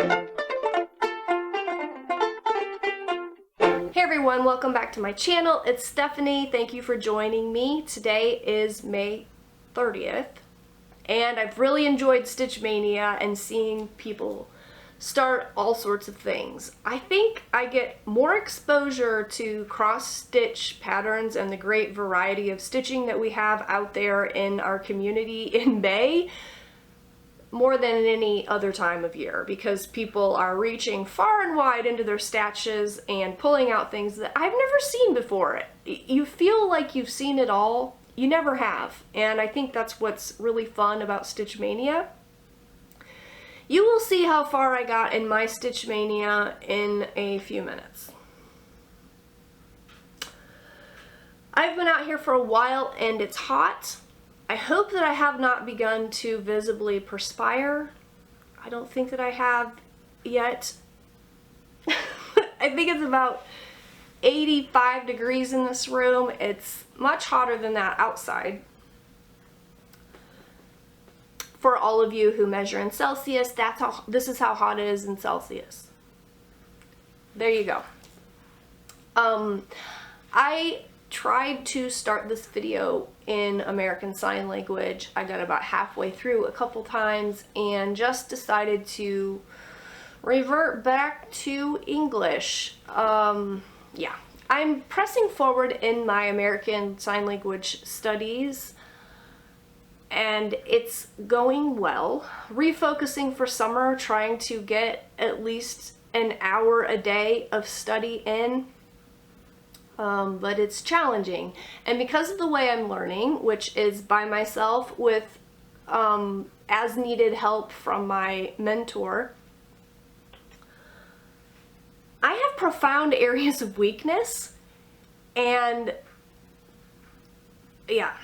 Hey everyone, welcome back to my channel. It's Stephanie. Thank you for joining me. Today is May 30th, and I've really enjoyed Stitch Mania and seeing people start all sorts of things. I think I get more exposure to cross-stitch patterns and the great variety of stitching that we have out there in our community in May more than any other time of year, because people are reaching far and wide into their stashes and pulling out things that I've never seen before. You feel like you've seen it all. You never have. And I think that's what's really fun about Stitch Mania. You will see how far I got in my Stitch Mania in a few minutes. I've been out here for a while and it's hot. I hope that I have not begun to visibly perspire. I don't think that I have yet. I think it's about 85 degrees in this room. It's much hotter than that outside. For all of you who measure in Celsius, this is how hot it is in Celsius. There you go. I tried to start this video in American Sign Language. I got about halfway through a couple times and just decided to revert back to English. Yeah, I'm pressing forward in my American Sign Language studies and it's going well. Refocusing for summer, trying to get at least an hour a day of study in. But it's challenging, and because of the way I'm learning, which is by myself with as needed help from my mentor, I have profound areas of weakness, and yeah,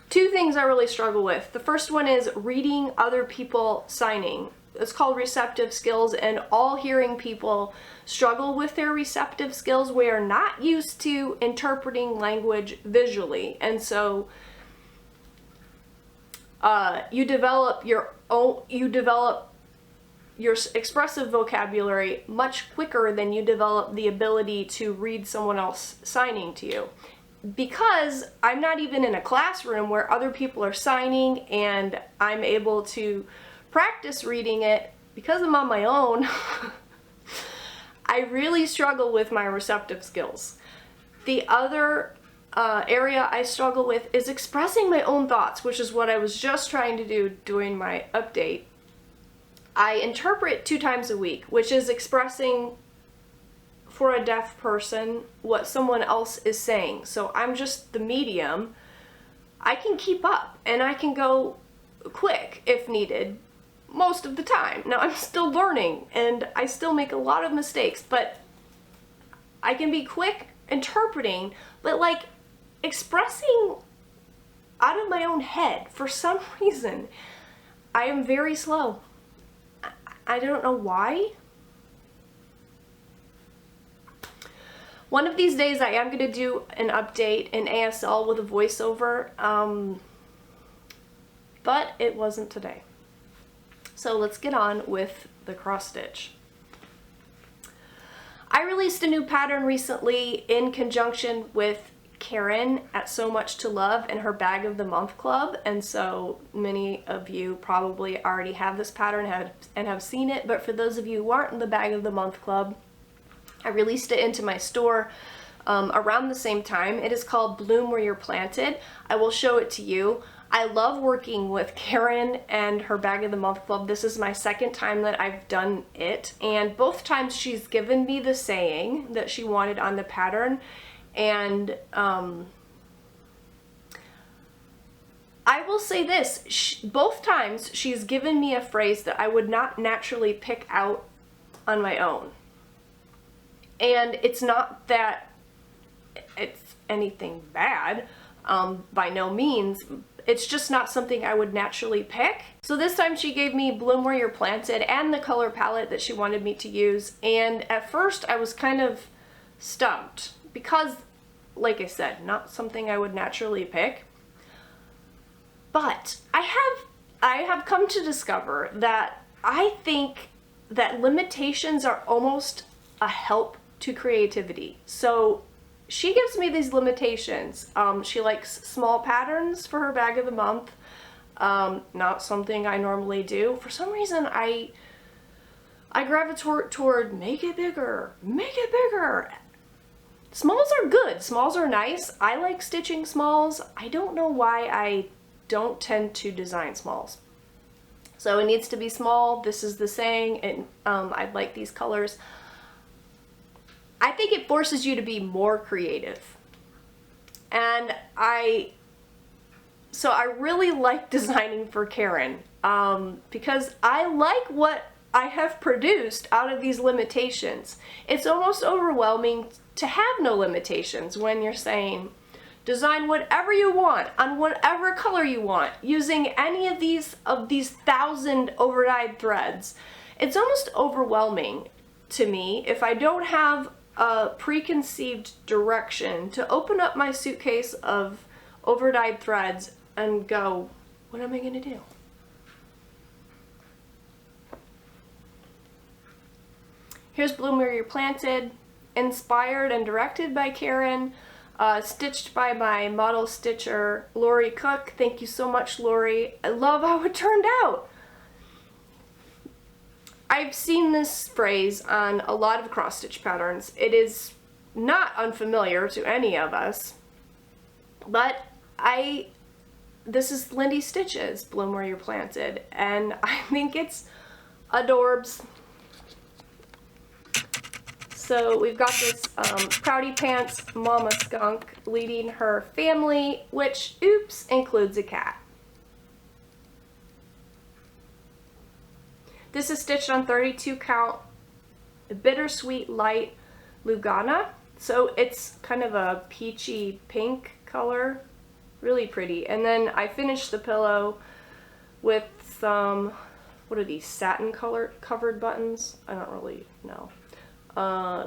two things I really struggle with. The first one is reading other people signing. It's called receptive skills, and all hearing people struggle with their receptive skills. We are not used to interpreting language visually, and so you develop your expressive vocabulary much quicker than you develop the ability to read someone else signing to you. Because I'm not even in a classroom where other people are signing and I'm able to practice reading it, because I'm on my own, I really struggle with my receptive skills. The other area I struggle with is expressing my own thoughts, which is what I was just trying to do during my update. I interpret 2 times a week, which is expressing for a deaf person what someone else is saying. So I'm just the medium. I can keep up and I can go quick if needed most of the time. Now I'm still learning and I still make a lot of mistakes, but I can be quick interpreting, but like expressing out of my own head, for some reason, I am very slow. I don't know why. One of these days I am going to do an update in ASL with a voiceover, but it wasn't today. So let's get on with the cross stitch. I released a new pattern recently in conjunction with Karen at So Much to Love and her Bag of the Month Club, and so many of you probably already have this pattern and have seen it, but for those of you who aren't in the Bag of the Month Club, I released it into my store around the same time. It is called Bloom Where You're Planted. I will show it to you. I love working with Karen and her Bag of the Month Club. This is my second time that I've done it, and both times she's given me the saying that she wanted on the pattern, and I will say this, both times she's given me a phrase that I would not naturally pick out on my own. And it's not that it's anything bad, by no means. It's just not something I would naturally pick. So this time she gave me Bloom Where You're Planted and the color palette that she wanted me to use. And at first I was kind of stumped because, like I said, not something I would naturally pick. But I have come to discover that I think that limitations are almost a help to creativity. So she gives me these limitations. She likes small patterns for her bag of the month. Not something I normally do. For some reason, I gravitate toward make it bigger, make it bigger. Smalls are good. Smalls are nice. I like stitching smalls. I don't know why I don't tend to design smalls. So it needs to be small. This is the saying, and I like these colors. I think it forces you to be more creative. And so I really like designing for Karen because I like what I have produced out of these limitations. It's almost overwhelming to have no limitations when you're saying, design whatever you want on whatever color you want using any of these 1,000 overdyed threads. It's almost overwhelming to me if I don't have a preconceived direction to open up my suitcase of overdyed threads and go, what am I going to do? Here's Bloom Where You're Planted, inspired and directed by Karen, stitched by my model stitcher, Lori Cook. Thank you so much, Lori. I love how it turned out. I've seen this phrase on a lot of cross-stitch patterns. It is not unfamiliar to any of us, but this is Lindy Stitch's Bloom Where You're Planted, and I think it's adorbs. So we've got this Proudy Pants Mama Skunk leading her family, which, oops, includes a cat. This is stitched on 32 count Bittersweet Light Lugana. So it's kind of a peachy pink color, really pretty. And then I finished the pillow with some, what are these, satin covered buttons? I don't really know.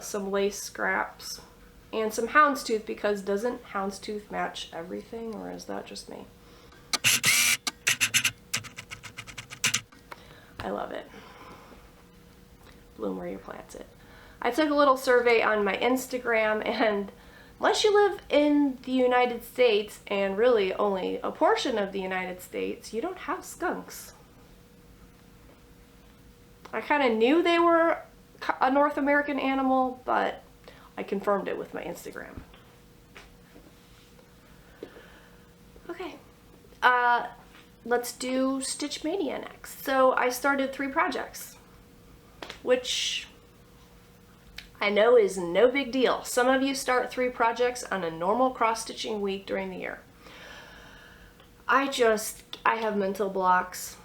Some lace scraps and some houndstooth, because doesn't houndstooth match everything, or is that just me? I love it. Bloom Where You're Planted. I took a little survey on my Instagram, and unless you live in the United States, and really only a portion of the United States, you don't have skunks. I kind of knew they were a North American animal, but I confirmed it with my Instagram. Okay, let's do Stitch Mania next. So I started 3 projects, which I know is no big deal. Some of you start 3 projects on a normal cross-stitching week during the year. I have mental blocks.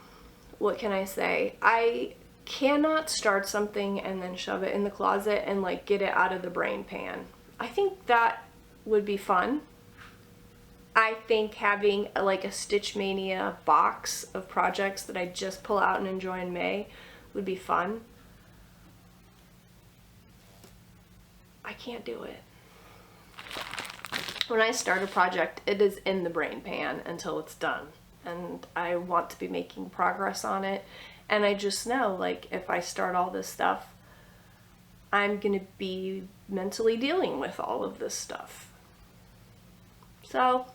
What can I say? I cannot start something and then shove it in the closet and like get it out of the brain pan. I think that would be fun. I think having like a Stitch Mania box of projects that I just pull out and enjoy in May would be fun. I can't do it. When I start a project, it is in the brain pan until it's done, and I want to be making progress on it. And I just know, like, if I start all this stuff, I'm gonna be mentally dealing with all of this stuff. So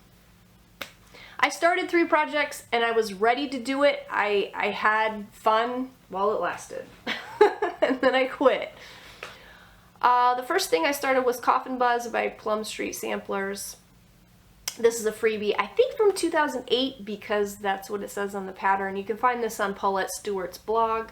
I started 3 projects and I was ready to do it. I had fun while it lasted. And then I quit. The first thing I started was Coffin Buzz by Plum Street Samplers. This is a freebie, I think from 2008, because that's what it says on the pattern. You can find this on Paulette Stewart's blog.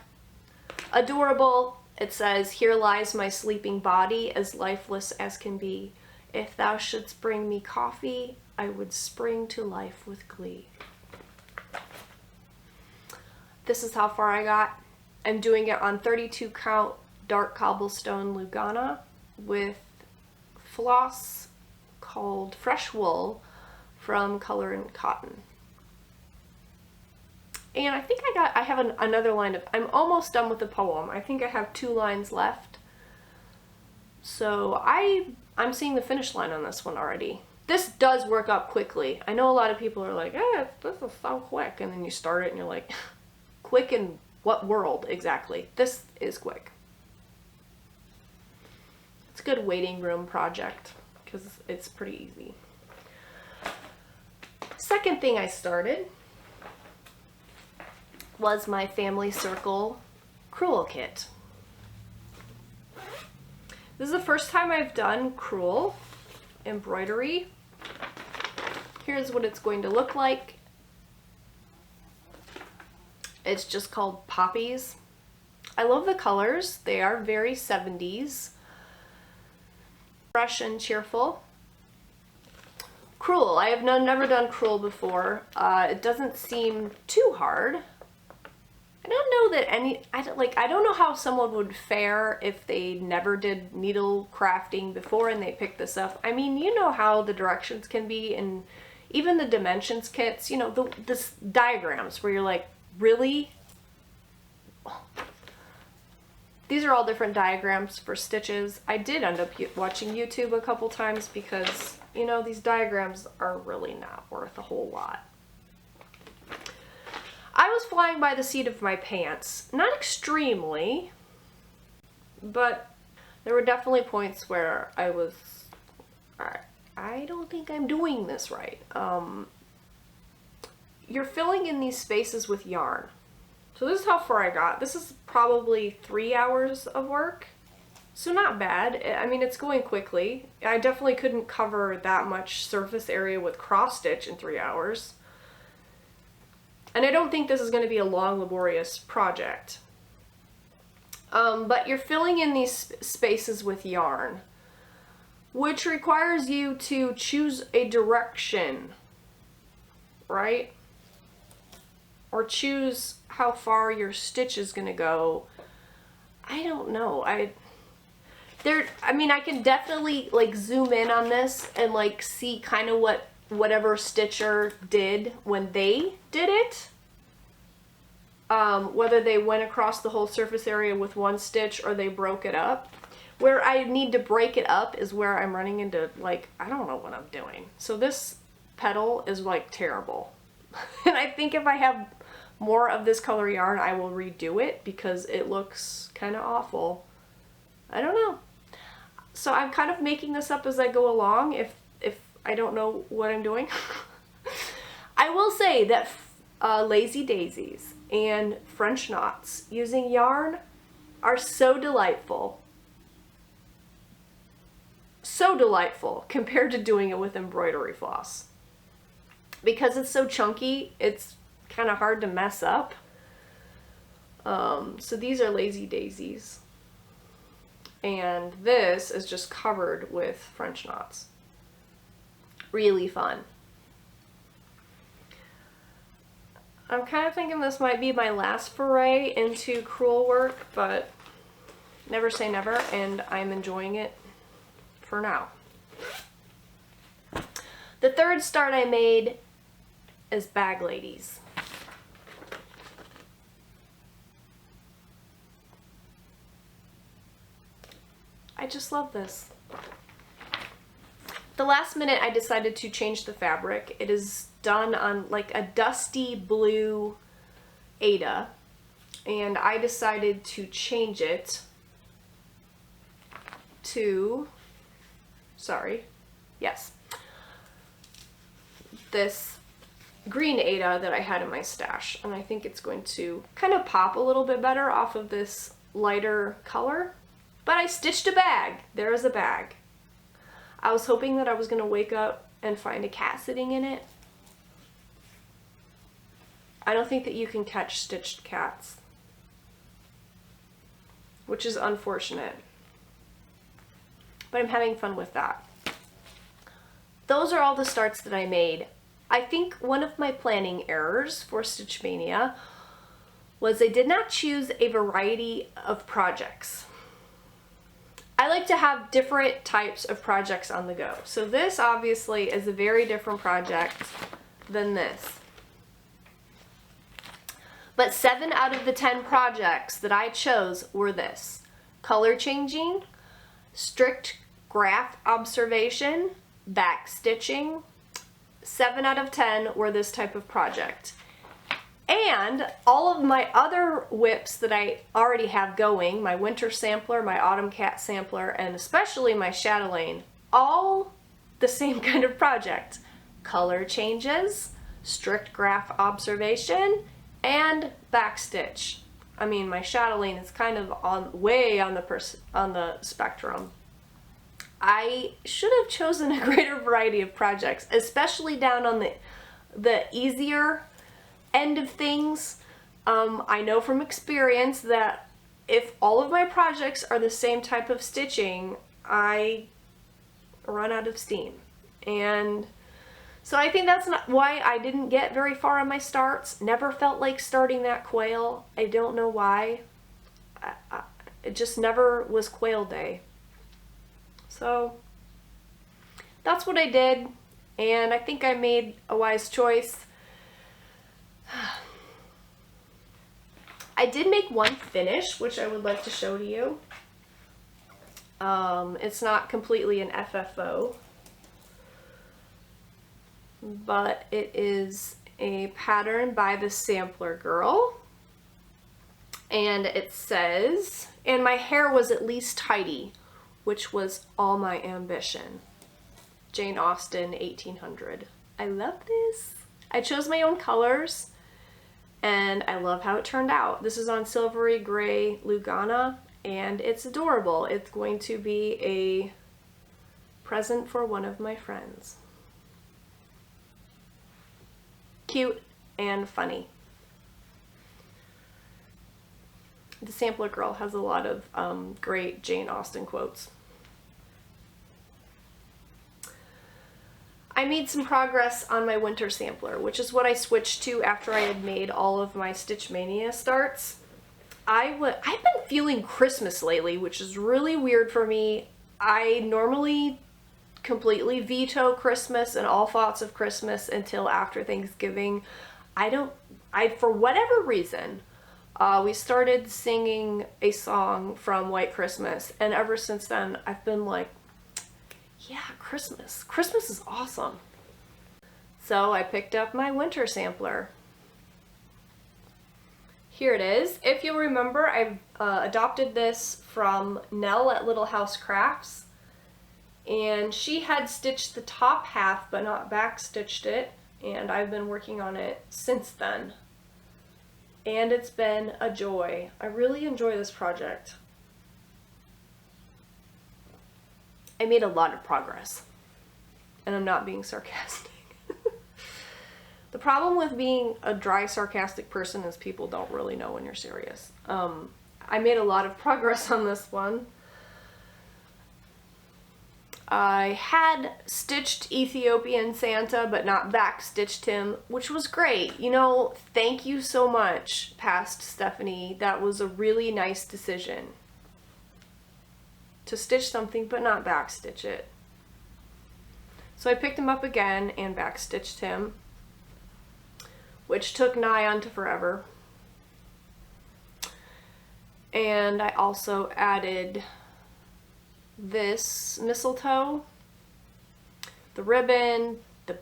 Adorable. It says, "Here lies my sleeping body, as lifeless as can be. If thou shouldst bring me coffee, I would spring to life with glee." This is how far I got. I'm doing it on 32 count dark cobblestone Lugana with floss called Fresh Wool from Color and Cotton. And I think I have another line of, I'm almost done with the poem. I think I have 2 lines left. So I'm seeing the finish line on this one already. This does work up quickly. I know a lot of people are like, this is so quick. And then you start it and you're like, quick and what world exactly. This is quick. It's a good waiting room project because it's pretty easy. Second thing I started was my Family Circle crewel kit. This is the first time I've done crewel embroidery. Here's what it's going to look like. It's just called Poppies. I love the colors. They are very 70s. Fresh and cheerful. Crewel. I have never done crewel before. It doesn't seem too hard. I don't know that I don't know how someone would fare if they never did needle crafting before and they picked this up. I mean, you know how the directions can be, and even the dimensions kits, you know, the diagrams where you're like, really? These are all different diagrams for stitches. I did end up watching YouTube a couple times because, you know, these diagrams are really not worth a whole lot. I was flying by the seat of my pants. Not extremely, but there were definitely points where I was, I don't think I'm doing this right. You're filling in these spaces with yarn. So this is how far I got. This is probably 3 hours of work. So not bad. I mean, it's going quickly. I definitely couldn't cover that much surface area with cross stitch in 3 hours. And I don't think this is going to be a long, laborious project. But you're filling in these spaces with yarn, which requires you to choose a direction, right? Or choose how far your stitch is going to go. I don't know. I mean, I can definitely like zoom in on this and like see kind of whatever stitcher did when they did it. Whether they went across the whole surface area with one stitch or they broke it up. Where I need to break it up is where I'm running into, like, I don't know what I'm doing. So this petal is like terrible. And I think if I have more of this color yarn, I will redo it because it looks kind of awful. I don't know. So I'm kind of making this up as I go along if I don't know what I'm doing. I will say that Lazy Daisies and French knots using yarn are so delightful. So delightful compared to doing it with embroidery floss. Because it's so chunky, it's kind of hard to mess up. So these are Lazy Daisies. And this is just covered with French knots. Really fun. I'm kind of thinking this might be my last foray into crewel work, but never say never, and I'm enjoying it for now. The third start I made is Bag Ladies. I just love this. The last minute I decided to change the fabric. It is done on like a dusty blue Aida, and I decided to change it to, this green Aida that I had in my stash, and I think it's going to kind of pop a little bit better off of this lighter color. But I stitched a bag. There is a bag. I was hoping that I was going to wake up and find a cat sitting in it. I don't think that you can catch stitched cats, which is unfortunate. But I'm having fun with that. Those are all the starts that I made. I think one of my planning errors for Stitch Mania was I did not choose a variety of projects. I like to have different types of projects on the go. So this obviously is a very different project than this. But 7 out of the 10 projects that I chose were this: color changing, strict graph observation, back stitching. 7 out of 10 were this type of project. And all of my other whips that I already have going, my winter sampler, my autumn cat sampler, and especially my Chatelaine, all the same kind of project. Color changes, strict graph observation, and backstitch. I mean, my Chatelaine is kind of way on the spectrum. I should have chosen a greater variety of projects, especially down on the easier end of things. I know from experience that if all of my projects are the same type of stitching, I run out of steam. And so I think that's not why I didn't get very far on my starts. Never felt like starting that quail. I don't know why. It just never was quail day. So that's what I did, and I think I made a wise choice. I did make one finish, which I would like to show to you. It's not completely an FFO, but it is a pattern by the Sampler Girl. And it says, and my hair was at least tidy, which was all my ambition. Jane Austen, 1800. I love this. I chose my own colors, and I love how it turned out. This is on Silvery Gray Lugana, and it's adorable. It's going to be a present for one of my friends. Cute and funny. The Sampler Girl has a lot of great Jane Austen quotes. I made some progress on my winter sampler, which is what I switched to after I had made all of my Stitch Mania starts. I've been feeling Christmas lately, which is really weird for me. I normally completely veto Christmas and all thoughts of Christmas until after Thanksgiving. For whatever reason, we started singing a song from White Christmas, and ever since then I've been like, yeah, Christmas. Christmas is awesome. So I picked up my winter sampler. Here it is. If you'll remember, I adopted this from Nell at Little House Crafts, and she had stitched the top half but not back stitched it, and I've been working on it since then. And it's been a joy. I really enjoy this project. I made a lot of progress, and I'm not being sarcastic. The problem with being a dry, sarcastic person is people don't really know when you're serious. I made a lot of progress on this one. I had stitched Ethiopian Santa, but not back stitched him, which was great. You know, thank you so much, past Stephanie. That was a really nice decision. To stitch something, but not back stitch it. So I picked him up again and back stitched him, which took nigh unto forever. And I also added this mistletoe, the ribbon, the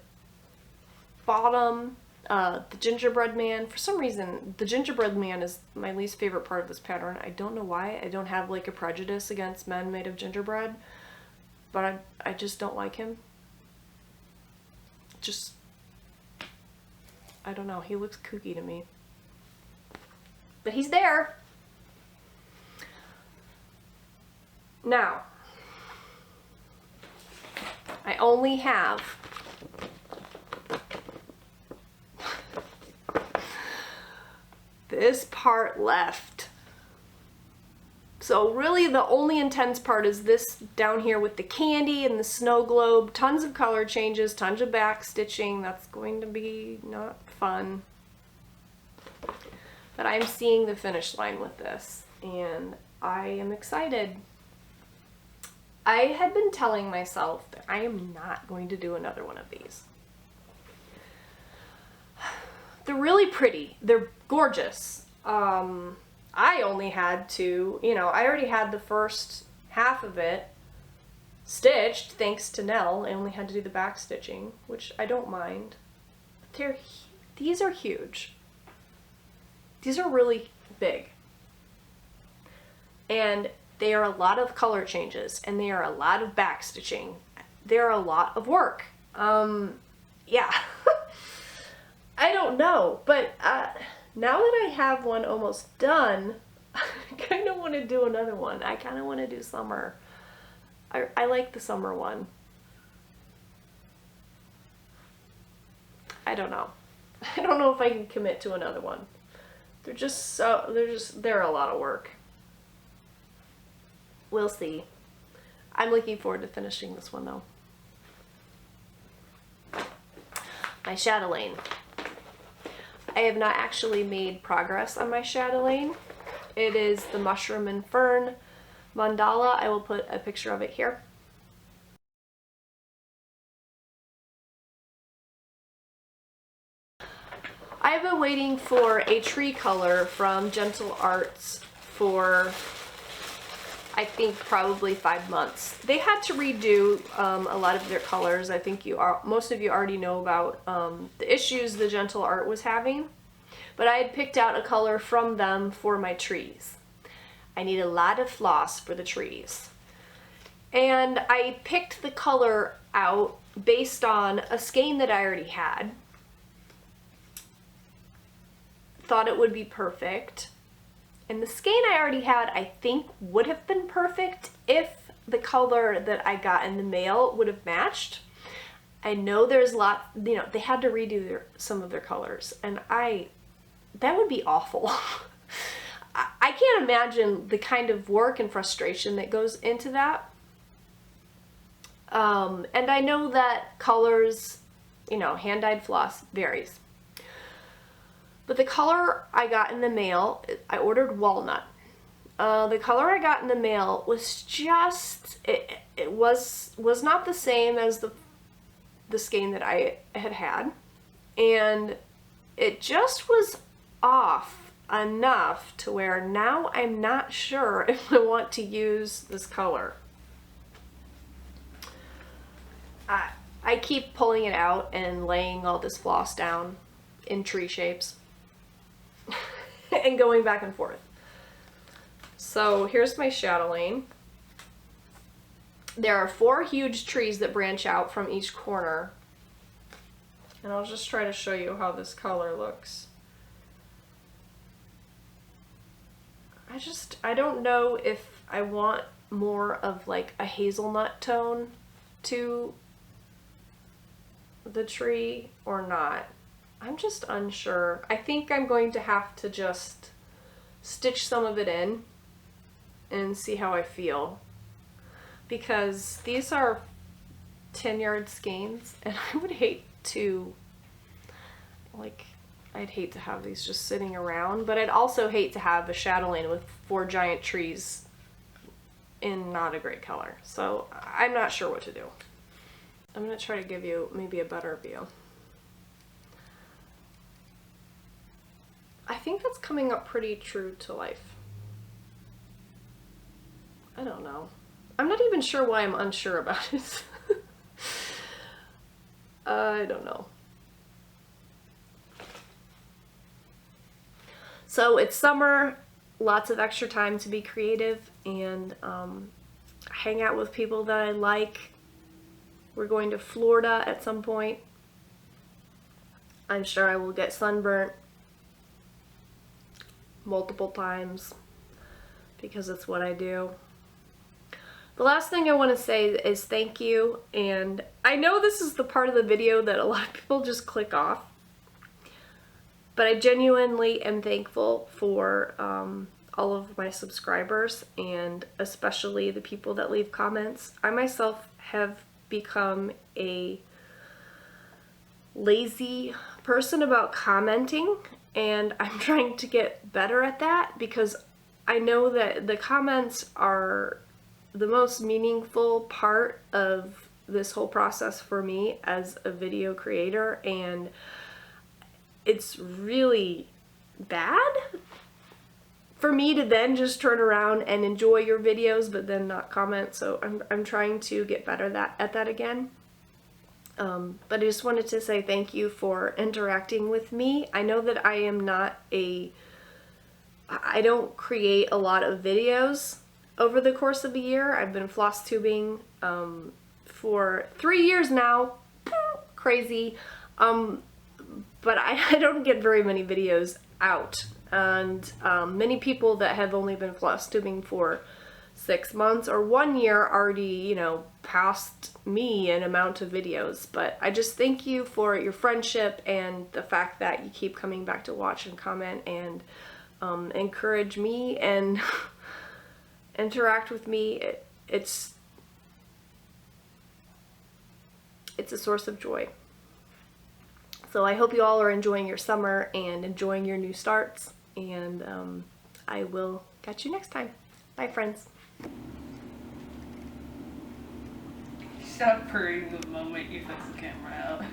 bottom, the gingerbread man. For some reason, the gingerbread man is my least favorite part of this pattern. I don't know why. I don't have like a prejudice against men made of gingerbread, but I just don't like him. Just, I don't know. He looks kooky to me. But he's there. Now, I only have this part left. So really the only intense part is this down here with the candy and the snow globe. Tons of color changes, tons of back stitching. That's going to be not fun. But I'm seeing the finish line with this, and I am excited. I had been telling myself that I am not going to do another one of these. They're really pretty. They're gorgeous. I only had to, I already had the first half of it stitched thanks to Nell. I only had to do the back stitching, which I don't mind. But these are huge. These are really big. And they are a lot of color changes, and they are a lot of backstitching. They're a lot of work. Yeah. I don't know, but now that I have one almost done, I kind of want to do another one. I kind of want to do summer. I like the summer one. I don't know. I don't know if I can commit to another one. They're a lot of work. We'll see. I'm looking forward to finishing this one though. My Chatelaine. I have not actually made progress on my Chatelaine. It is the Mustroom and Fern Mandala. I will put a picture of it here. I've been waiting for a tree color from Gentle Arts for, I think, probably 5 months. They had to redo a lot of their colors. I think most of you already know about the issues the Gentle Art was having. But I had picked out a color from them for my trees. I need a lot of floss for the trees. And I picked the color out based on a skein that I already had. Thought it would be perfect. And the skein I already had, I think, would have been perfect if the color that I got in the mail would have matched. I know there's they had to redo some of their colors, and that would be awful. I can't imagine the kind of work and frustration that goes into that. And I know that colors, hand-dyed floss varies. But the color I got in the mail, I ordered walnut. The color I got in the mail was just, it was not the same as the skein that I had. And it just was off enough to where now I'm not sure if I want to use this color. I keep pulling it out and laying all this floss down in tree shapes and going back and forth. So here's my Chatelaine. There are 4 huge trees that branch out from each corner. And I'll just try to show you how this color looks. I don't know if I want more of like a hazelnut tone to the tree or not. I'm just unsure. I think I'm going to have to just stitch some of it in and see how I feel, because these are 10-yard skeins and I would hate to, I'd hate to have these just sitting around, but I'd also hate to have a Chatelaine with 4 giant trees in not a great color. So I'm not sure what to do. I'm going to try to give you maybe a better view. I think that's coming up pretty true to life. I don't know. I'm not even sure why I'm unsure about it. I don't know. So it's summer, lots of extra time to be creative and hang out with people that I like. We're going to Florida at some point. I'm sure I will get sunburnt multiple times because it's what I do. The last thing I want to say is thank you, and I know this is the part of the video that a lot of people just click off, but I genuinely am thankful for all of my subscribers, and especially the people that leave comments. I myself have become a lazy person about commenting, and I'm trying to get better at that because I know that the comments are the most meaningful part of this whole process for me as a video creator, and it's really bad for me to then just turn around and enjoy your videos but then not comment. So I'm trying to get better at that again. But I just wanted to say thank you for interacting with me. I know that I am not a I don't create a lot of videos over the course of a year. I've been floss tubing for 3 years now. Crazy. But I don't get very many videos out. And many people that have only been floss tubing for 6 months or 1 year already, you know, passed me an amount of videos. But I just thank you for your friendship and the fact that you keep coming back to watch and comment and encourage me and interact with me. It's a source of joy. So I hope you all are enjoying your summer and enjoying your new starts, and I will catch you next time. Bye, friends. Stop purring the moment you fix the camera out.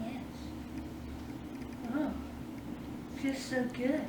Yes. Oh, feels so good.